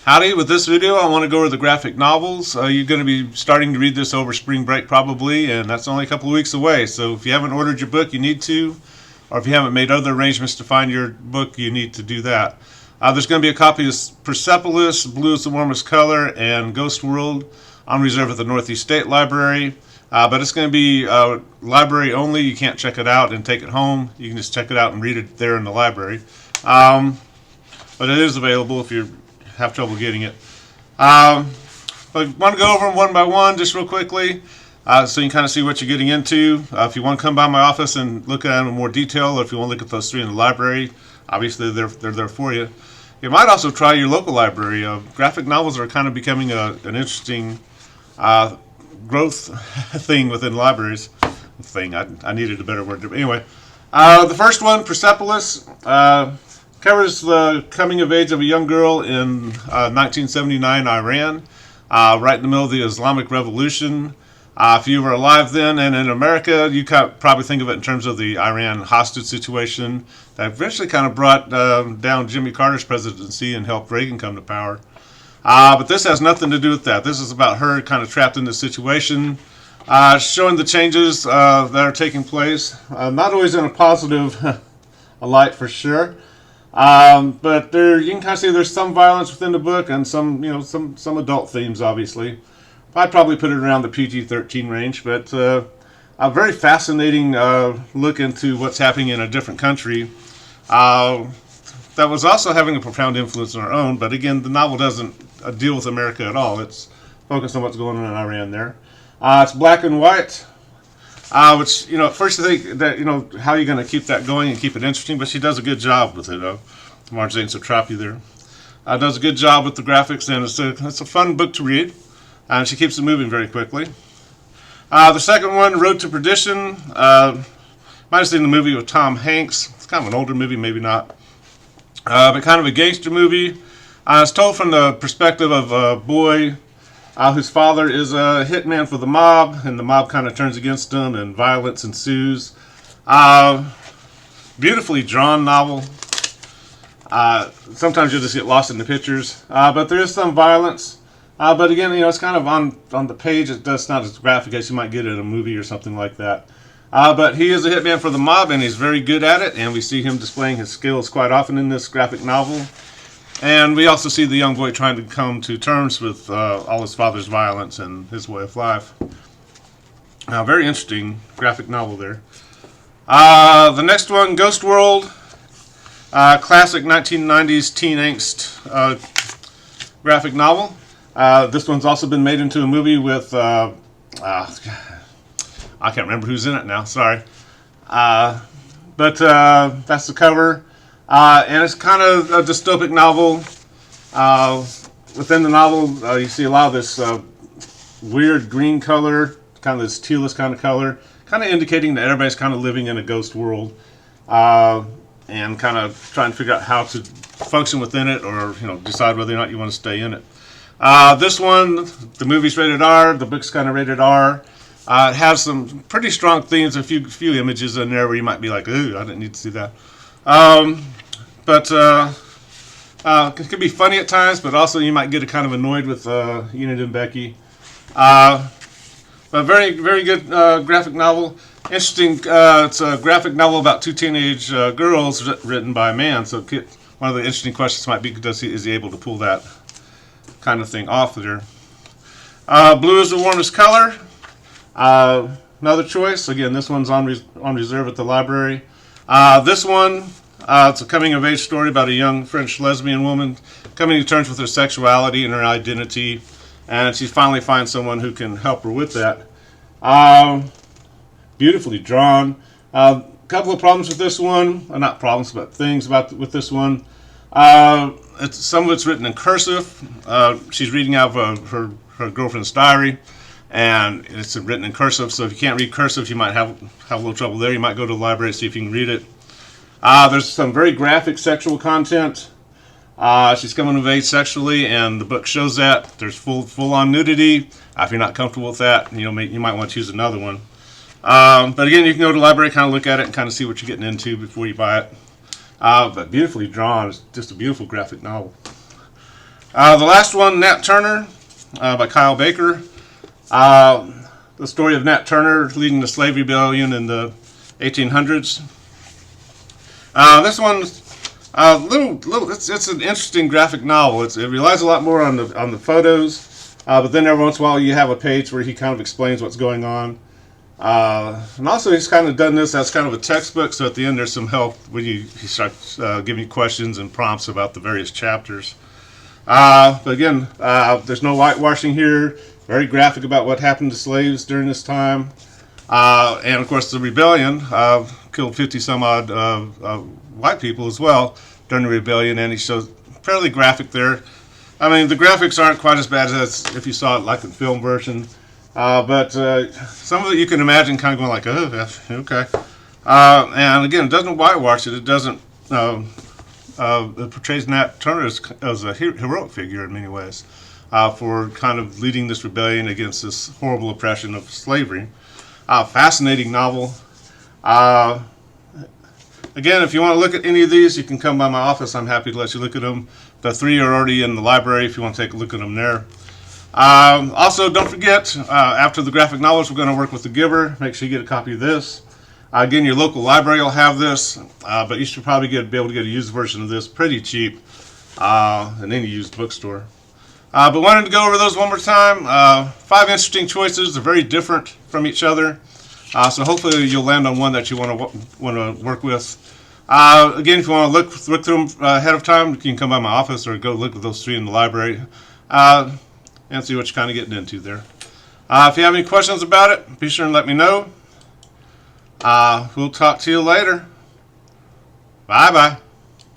Howdy, with this video I want to go over the graphic novels. You're going to be starting to read this over spring break probably, and that's only a couple of weeks away. So if you haven't ordered your book, you need to, or if you haven't made other arrangements to find your book, you need to do that. There's going to be a copy of Persepolis, Blue is the Warmest Color, and Ghost World on reserve at the Northeast State Library. But it's going to be library only. You can't check it out and take it home. You can just check it out and read it there in the library. But it is available if you have trouble getting it. But I want to go over them one by one just real quickly so you can kind of see what you're getting into. If you want to come by my office and look at them in more detail, or if you want to look at those three in the library, obviously they're there for you. You might also try your local library. Graphic novels are kind of becoming an interesting growth thing within libraries. I needed a better word. Anyway, the first one, Persepolis, covers the coming of age of a young girl in 1979 Iran, right in the middle of the Islamic Revolution. If you were alive then and in America, you probably think of it in terms of the Iran hostage situation that eventually kind of brought down Jimmy Carter's presidency and helped Reagan come to power. But this has nothing to do with that. This is about her kind of trapped in this situation, showing the changes that are taking place. Not always in a positive light for sure. But you can kind of see there's some violence within the book and some adult themes, obviously. I'd probably put it around the PG-13 range, but a very fascinating look into what's happening in a different country that was also having a profound influence on our own. But again, the novel doesn't deal with America at all. It's focused on what's going on in Iran there. It's black and white. Which, at first you think that, how are you going to keep that going and keep it interesting, but she does a good job with it. Marge ain't so trappy there. Does a good job with the graphics, and it's a fun book to read, and she keeps it moving very quickly. The second one, Road to Perdition, might have seen the movie with Tom Hanks. It's kind of an older movie, maybe not, but kind of a gangster movie. It's told from the perspective of a boy whose father is a hitman for the mob, and the mob kind of turns against him, and violence ensues. Beautifully drawn novel. Sometimes you'll just get lost in the pictures, but there is some violence. But again, it's kind of on the page. It's not as graphic as you might get in a movie or something like that. But he is a hitman for the mob, and he's very good at it, and we see him displaying his skills quite often in this graphic novel. And we also see the young boy trying to come to terms with all his father's violence and his way of life. Very interesting graphic novel there. The next one, Ghost World, classic 1990s teen angst graphic novel. This one's also been made into a movie with, I can't remember who's in it now, sorry. But that's the cover. And it's kind of a dystopic novel. Within the novel, you see a lot of this weird green color, kind of this tealish kind of color, kind of indicating that everybody's kind of living in a ghost world, and kind of trying to figure out how to function within it, or decide whether or not you want to stay in it. This one, the movie's rated R, the book's kind of rated R. It has some pretty strong themes, a few images in there where you might be like, ooh, I didn't need to see that. But it can be funny at times, but also you might get kind of annoyed with Enid and Becky. But very, very good graphic novel. Interesting, it's a graphic novel about two teenage girls written by a man, so one of the interesting questions might be, is he able to pull that kind of thing off there. Blue is the Warmest Color. Another choice. Again, this one's on reserve at the library. This one, it's a coming-of-age story about a young French lesbian woman coming to terms with her sexuality and her identity, and she finally finds someone who can help her with that. Beautifully drawn. A couple of problems with this one. Not problems, but things with this one. Some of it's written in cursive. She's reading out of her girlfriend's diary, and it's written in cursive, so if you can't read cursive, you might have a little trouble there. You might go to the library and see if you can read it. There's some very graphic sexual content. She's coming of age sexually, and the book shows that. There's full-on nudity. If you're not comfortable with that, you might want to choose another one. But again, you can go to the library, kind of look at it, and kind of see what you're getting into before you buy it. But beautifully drawn. It's just a beautiful graphic novel. The last one, Nat Turner, by Kyle Baker. The story of Nat Turner leading the slave rebellion in the 1800s. This one's it's an interesting graphic novel. It relies a lot more on the photos, but then every once in a while you have a page where he kind of explains what's going on. And also he's kind of done this as kind of a textbook, so at the end there's some help when he starts giving you questions and prompts about the various chapters. But again, there's no whitewashing here. Very graphic about what happened to slaves during this time. And of course the rebellion killed 50 some odd white people as well during the rebellion, and he shows fairly graphic there. I mean, the graphics aren't quite as bad as if you saw it like in film version, but some of it you can imagine kind of going like, oh, okay. And again, it doesn't whitewash it. It doesn't. It portrays Nat Turner as a heroic figure in many ways for kind of leading this rebellion against this horrible oppression of slavery. Fascinating novel. Again, if you want to look at any of these, you can come by my office. I'm happy to let you look at them. The 3 are already in the library if you want to take a look at them there. Also, don't forget, after the graphic novels, we're going to work with The Giver. Make sure you get a copy of this. Again, your local library will have this, but you should probably be able to get a used version of this pretty cheap in any used bookstore. But wanted to go over those one more time. 5 interesting choices. They're very different from each other. So hopefully you'll land on one that you want to work with. Again, if you want to look through them ahead of time, you can come by my office or go look at those 3 in the library and see what you're kind of getting into there. If you have any questions about it, be sure and let me know. We'll talk to you later. Bye-bye.